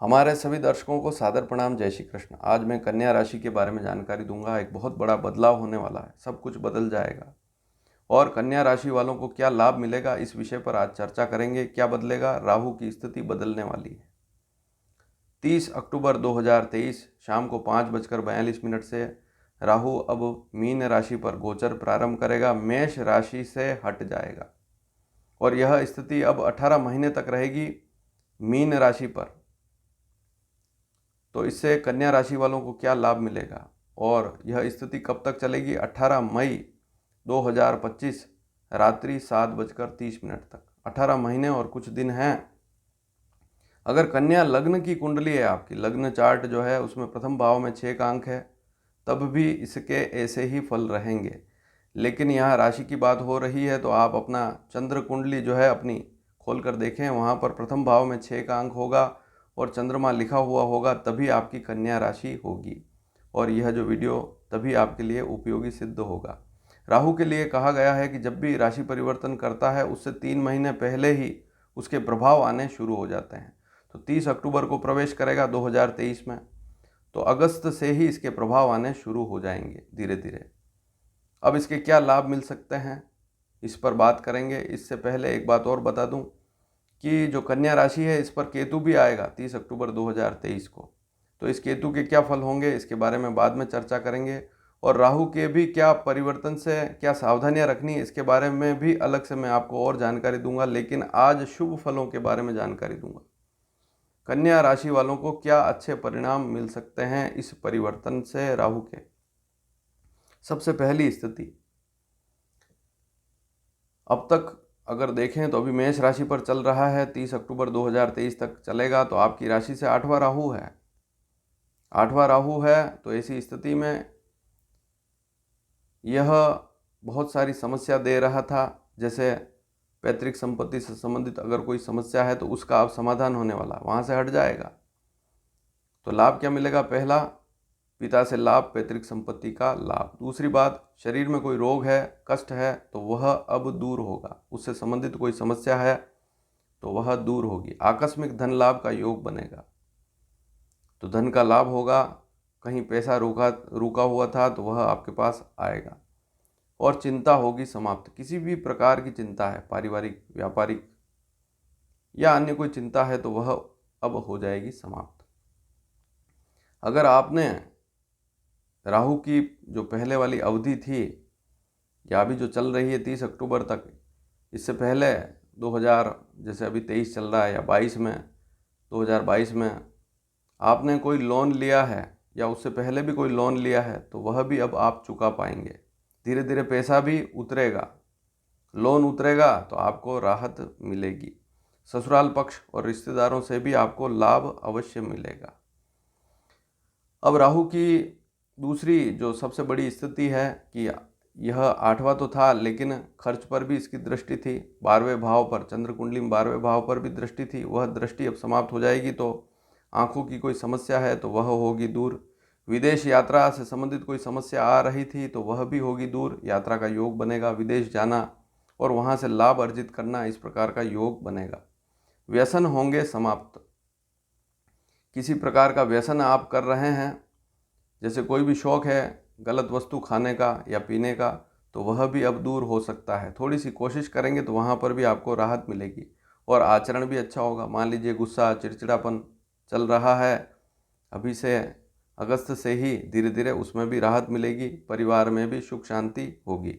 हमारे सभी दर्शकों को सादर प्रणाम। जय श्री कृष्ण। आज मैं कन्या राशि के बारे में जानकारी दूंगा। एक बहुत बड़ा बदलाव होने वाला है, सब कुछ बदल जाएगा और कन्या राशि वालों को क्या लाभ मिलेगा, इस विषय पर आज चर्चा करेंगे। क्या बदलेगा? राहु की स्थिति बदलने वाली है। 30 अक्टूबर 2023 शाम को 5:42 से राहु अब मीन राशि पर गोचर प्रारंभ करेगा, मेष राशि से हट जाएगा और यह स्थिति अब 18 महीने तक रहेगी मीन राशि पर। तो इससे कन्या राशि वालों को क्या लाभ मिलेगा और यह स्थिति कब तक चलेगी? 18 मई 2025 रात्रि 7:30 तक। 18 महीने और कुछ दिन हैं। अगर कन्या लग्न की कुंडली है, आपकी लग्न चार्ट जो है उसमें प्रथम भाव में 6 का अंक है, तब भी इसके ऐसे ही फल रहेंगे। लेकिन यहाँ राशि की बात हो रही है तो आप अपना चंद्र कुंडली जो है अपनी खोल कर देखें, वहाँ पर प्रथम भाव में 6 का अंक होगा और चंद्रमा लिखा हुआ होगा, तभी आपकी कन्या राशि होगी और यह जो वीडियो तभी आपके लिए उपयोगी सिद्ध होगा। राहु के लिए कहा गया है कि जब भी राशि परिवर्तन करता है उससे 3 महीने पहले ही उसके प्रभाव आने शुरू हो जाते हैं। तो 30 अक्टूबर को प्रवेश करेगा 2023 में, तो अगस्त से ही इसके प्रभाव आने शुरू हो जाएंगे धीरे धीरे। अब इसके क्या लाभ मिल सकते हैं, इस पर बात करेंगे। इससे पहले एक बात और बता दूं कि जो कन्या राशि है इस पर केतु भी आएगा 30 अक्टूबर 2023 को। तो इस केतु के क्या फल होंगे इसके बारे में बाद में चर्चा करेंगे और राहु के भी क्या परिवर्तन से क्या सावधानियां रखनी है इसके बारे में भी अलग से मैं आपको और जानकारी दूंगा। लेकिन आज शुभ फलों के बारे में जानकारी दूंगा। कन्या राशि वालों को क्या अच्छे परिणाम मिल सकते हैं इस परिवर्तन से राहु के। सबसे पहली स्थिति, अब तक अगर देखें तो अभी मेष राशि पर चल रहा है, 30 अक्टूबर 2023 तक चलेगा। तो आपकी राशि से 8वां राहु है। 8वां राहु है तो ऐसी स्थिति में यह बहुत सारी समस्या दे रहा था। जैसे पैतृक संपत्ति से संबंधित अगर कोई समस्या है तो उसका अब समाधान होने वाला, वहाँ से हट जाएगा। तो लाभ क्या मिलेगा? पहला, पिता से लाभ, पैतृक संपत्ति का लाभ। दूसरी बात, शरीर में कोई रोग है, कष्ट है तो वह अब दूर होगा। उससे संबंधित कोई समस्या है तो वह दूर होगी। आकस्मिक धन लाभ का योग बनेगा, तो धन का लाभ होगा। कहीं पैसा रुका हुआ था तो वह आपके पास आएगा और चिंता होगी समाप्त। किसी भी प्रकार की चिंता है, पारिवारिक, व्यापारिक या अन्य कोई चिंता है तो वह अब हो जाएगी समाप्त। अगर आपने राहु की जो पहले वाली अवधि थी या अभी जो चल रही है 30 अक्टूबर तक, इससे पहले 2000 जैसे अभी 23 चल रहा है या 22 में 2022 में आपने कोई लोन लिया है या उससे पहले भी कोई लोन लिया है तो वह भी अब आप चुका पाएंगे। धीरे धीरे पैसा भी उतरेगा, लोन उतरेगा तो आपको राहत मिलेगी। ससुराल पक्ष और रिश्तेदारों से भी आपको लाभ अवश्य मिलेगा। अब राहु की दूसरी जो सबसे बड़ी स्थिति है कि यह 8वां तो था लेकिन खर्च पर भी इसकी दृष्टि थी। 12वें भाव पर, चंद्र कुंडली में 12वें भाव पर भी दृष्टि थी, वह दृष्टि अब समाप्त हो जाएगी। तो आंखों की कोई समस्या है तो वह होगी दूर। विदेश यात्रा से संबंधित कोई समस्या आ रही थी तो वह भी होगी दूर। यात्रा का योग बनेगा, विदेश जाना और वहाँ से लाभ अर्जित करना, इस प्रकार का योग बनेगा। व्यसन होंगे समाप्त। किसी प्रकार का व्यसन आप कर रहे हैं, जैसे कोई भी शौक है गलत वस्तु खाने का या पीने का, तो वह भी अब दूर हो सकता है। थोड़ी सी कोशिश करेंगे तो वहाँ पर भी आपको राहत मिलेगी और आचरण भी अच्छा होगा। मान लीजिए गुस्सा, चिड़चिड़ापन चल रहा है, अभी से अगस्त से ही धीरे धीरे उसमें भी राहत मिलेगी। परिवार में भी सुख शांति होगी।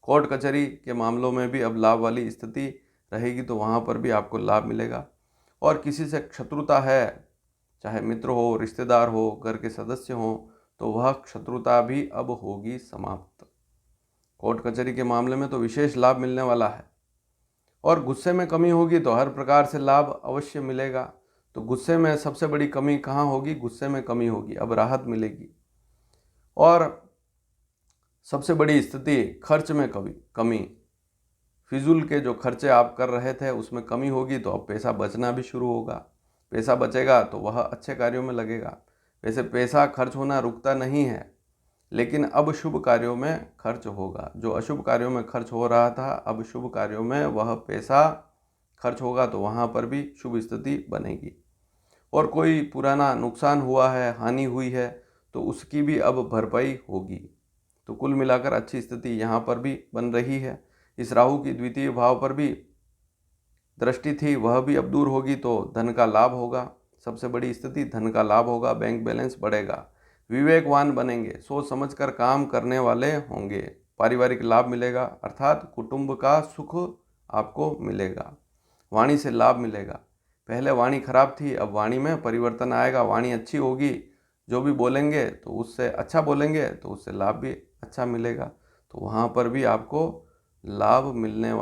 कोर्ट कचहरी के मामलों में भी अब लाभ वाली स्थिति रहेगी, तो वहाँ पर भी आपको लाभ मिलेगा। और किसी से शत्रुता है, चाहे मित्र हो, रिश्तेदार हो, घर के सदस्य हो, तो वह शत्रुता भी अब होगी समाप्त। कोर्ट कचहरी के मामले में तो विशेष लाभ मिलने वाला है। और गुस्से में कमी होगी तो हर प्रकार से लाभ अवश्य मिलेगा। तो गुस्से में सबसे बड़ी कमी कहाँ होगी? गुस्से में कमी होगी, अब राहत मिलेगी। और सबसे बड़ी स्थिति, खर्च में कमी, फिजूल के जो खर्चे आप कर रहे थे उसमें कमी होगी, तो अब पैसा बचना भी शुरू होगा। पैसा बचेगा तो वह अच्छे कार्यों में लगेगा। वैसे पैसा खर्च होना रुकता नहीं है, लेकिन अब शुभ कार्यों में खर्च होगा। जो अशुभ कार्यों में खर्च हो रहा था, अब शुभ कार्यों में वह पैसा खर्च होगा, तो वहाँ पर भी शुभ स्थिति बनेगी। और कोई पुराना नुकसान हुआ है, हानि हुई है, तो उसकी भी अब भरपाई होगी। तो कुल मिलाकर अच्छी स्थिति यहाँ पर भी बन रही है। इस राहु की द्वितीय भाव पर भी दृष्टि थी, वह भी अब दूर होगी, तो धन का लाभ होगा। सबसे बड़ी स्थिति धन का लाभ होगा, बैंक बैलेंस बढ़ेगा, विवेकवान बनेंगे, सोच समझकर काम करने वाले होंगे, पारिवारिक लाभ मिलेगा, अर्थात कुटुंब का सुख आपको मिलेगा, वाणी से लाभ मिलेगा। पहले वाणी खराब थी, अब वाणी में परिवर्तन आएगा, वाणी अच्छी होगी, जो भी बोलेंगे तो उससे अच्छा बोलेंगे तो उससे लाभ भी अच्छा मिलेगा। तो वहाँ पर भी आपको लाभ मिलने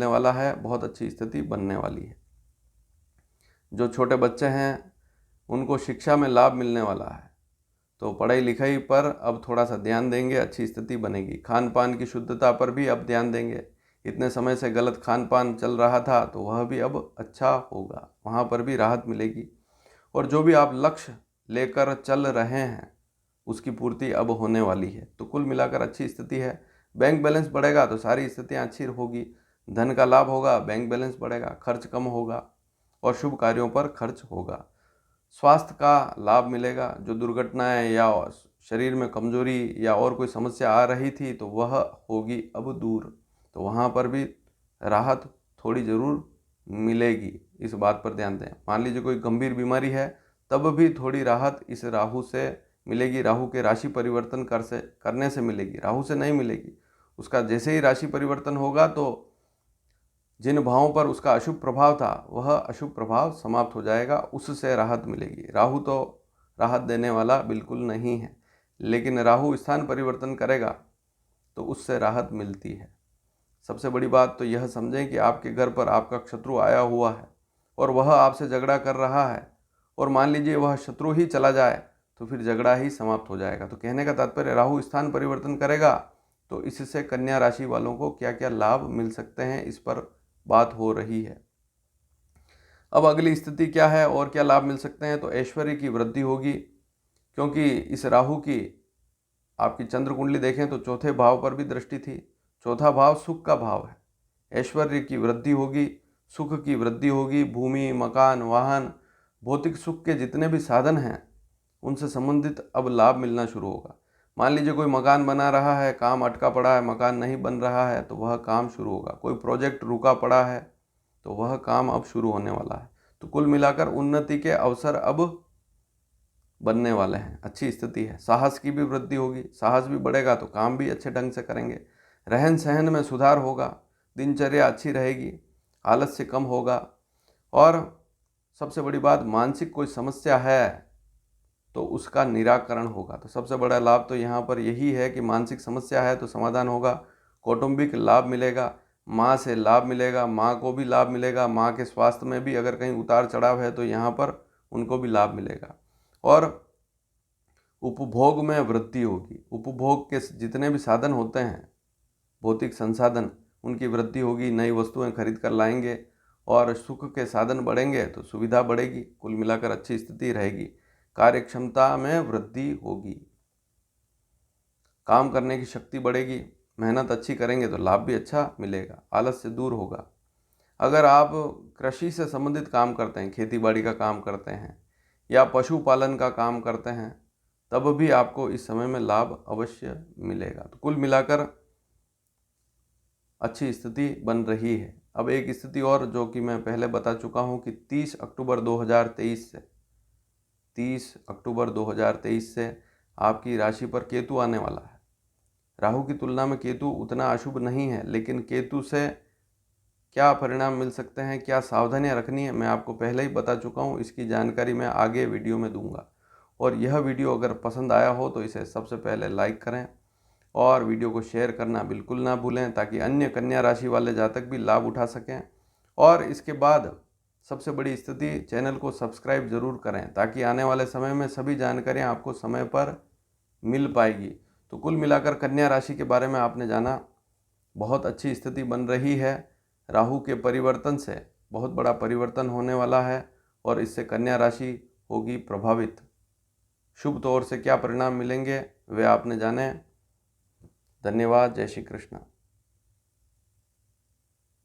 वाला है, बहुत अच्छी स्थिति बनने वाली है। जो छोटे बच्चे हैं उनको शिक्षा में लाभ मिलने वाला है, तो पढ़ाई लिखाई पर अब थोड़ा सा ध्यान देंगे, अच्छी स्थिति बनेगी। खान पान की शुद्धता पर भी अब ध्यान देंगे, इतने समय से गलत खान पान चल रहा था तो वह भी अब अच्छा होगा, वहाँ पर भी राहत मिलेगी। और जो भी आप लक्ष्य लेकर चल रहे हैं उसकी पूर्ति अब होने वाली है। तो कुल मिलाकर अच्छी स्थिति है। बैंक बैलेंस बढ़ेगा तो सारी स्थितियाँ अच्छी होगी, धन का लाभ होगा, बैंक बैलेंस बढ़ेगा, खर्च कम होगा और शुभ कार्यों पर खर्च होगा। स्वास्थ्य का लाभ मिलेगा, जो दुर्घटनाएं या शरीर में कमजोरी या और कोई समस्या आ रही थी तो वह होगी अब दूर, तो वहाँ पर भी राहत थोड़ी ज़रूर मिलेगी, इस बात पर ध्यान दें। मान लीजिए कोई गंभीर बीमारी है तब भी थोड़ी राहत इस राहु से मिलेगी, राहु के राशि परिवर्तन करने से मिलेगी, राहु से नहीं मिलेगी। उसका जैसे ही राशि परिवर्तन होगा तो जिन भावों पर उसका अशुभ प्रभाव था वह अशुभ प्रभाव समाप्त हो जाएगा, उससे राहत मिलेगी। राहु तो राहत देने वाला बिल्कुल नहीं है, लेकिन राहु स्थान परिवर्तन करेगा तो उससे राहत मिलती है। सबसे बड़ी बात तो यह समझें कि आपके घर पर आपका शत्रु आया हुआ है और वह आपसे झगड़ा कर रहा है, और मान लीजिए वह शत्रु ही चला जाए तो फिर झगड़ा ही समाप्त हो जाएगा। तो कहने का तात्पर्य राहु स्थान परिवर्तन करेगा तो इससे कन्या राशि वालों को क्या क्या लाभ मिल सकते हैं, इस पर बात हो रही है। अब अगली स्थिति क्या है और क्या लाभ मिल सकते हैं, तो ऐश्वर्य की वृद्धि होगी, क्योंकि इस राहु की आपकी चंद्र कुंडली देखें तो चौथे भाव पर भी दृष्टि थी। चौथा भाव सुख का भाव है, ऐश्वर्य की वृद्धि होगी, सुख की वृद्धि होगी, भूमि, मकान, वाहन, भौतिक सुख के जितने भी साधन हैं उनसे संबंधित अब लाभ मिलना शुरू होगा। मान लीजिए कोई मकान बना रहा है, काम अटका पड़ा है, मकान नहीं बन रहा है तो वह काम शुरू होगा। कोई प्रोजेक्ट रुका पड़ा है तो वह काम अब शुरू होने वाला है। तो कुल मिलाकर उन्नति के अवसर अब बनने वाले हैं, अच्छी स्थिति है। साहस की भी वृद्धि होगी, साहस भी बढ़ेगा तो काम भी अच्छे ढंग से करेंगे। रहन सहन में सुधार होगा, दिनचर्या अच्छी रहेगी, आलस्य कम होगा। और सबसे बड़ी बात, मानसिक कोई समस्या है तो उसका निराकरण होगा। तो सबसे बड़ा लाभ तो यहाँ पर यही है कि मानसिक समस्या है तो समाधान होगा, कौटुंबिक लाभ मिलेगा, माँ से लाभ मिलेगा, माँ को भी लाभ मिलेगा, माँ के स्वास्थ्य में भी अगर कहीं उतार चढ़ाव है तो यहाँ पर उनको भी लाभ मिलेगा। और उपभोग में वृद्धि होगी, उपभोग के जितने भी साधन होते हैं, भौतिक संसाधन, उनकी वृद्धि होगी, नई वस्तुएं खरीद कर लाएंगे और सुख के साधन बढ़ेंगे तो सुविधा बढ़ेगी। कुल मिलाकर अच्छी स्थिति रहेगी। कार्य क्षमता में वृद्धि होगी, काम करने की शक्ति बढ़ेगी, मेहनत अच्छी करेंगे तो लाभ भी अच्छा मिलेगा, आलस्य दूर होगा। अगर आप कृषि से संबंधित काम करते हैं, खेती बाड़ी का काम करते हैं या पशुपालन का काम करते हैं, तब भी आपको इस समय में लाभ अवश्य मिलेगा। तो कुल मिलाकर अच्छी स्थिति बन रही है। अब एक स्थिति और जो कि मैं पहले बता चुका हूँ कि 30 अक्टूबर 2023 से आपकी राशि पर केतु आने वाला है। राहु की तुलना में केतु उतना अशुभ नहीं है, लेकिन केतु से क्या परिणाम मिल सकते हैं, क्या सावधानियां रखनी है, मैं आपको पहले ही बता चुका हूँ। इसकी जानकारी मैं आगे वीडियो में दूंगा। और यह वीडियो अगर पसंद आया हो तो इसे सबसे पहले लाइक करें और वीडियो को शेयर करना बिल्कुल ना भूलें, ताकि अन्य कन्या राशि वाले जातक भी लाभ उठा सकें। और इसके बाद सबसे बड़ी स्थिति, चैनल को सब्सक्राइब ज़रूर करें ताकि आने वाले समय में सभी जानकारियाँ आपको समय पर मिल पाएगी। तो कुल मिलाकर कन्या राशि के बारे में आपने जाना, बहुत अच्छी स्थिति बन रही है। राहु के परिवर्तन से बहुत बड़ा परिवर्तन होने वाला है और इससे कन्या राशि होगी प्रभावित। शुभ तौर से क्या परिणाम मिलेंगे वे आपने जाने। धन्यवाद। जय श्री कृष्ण।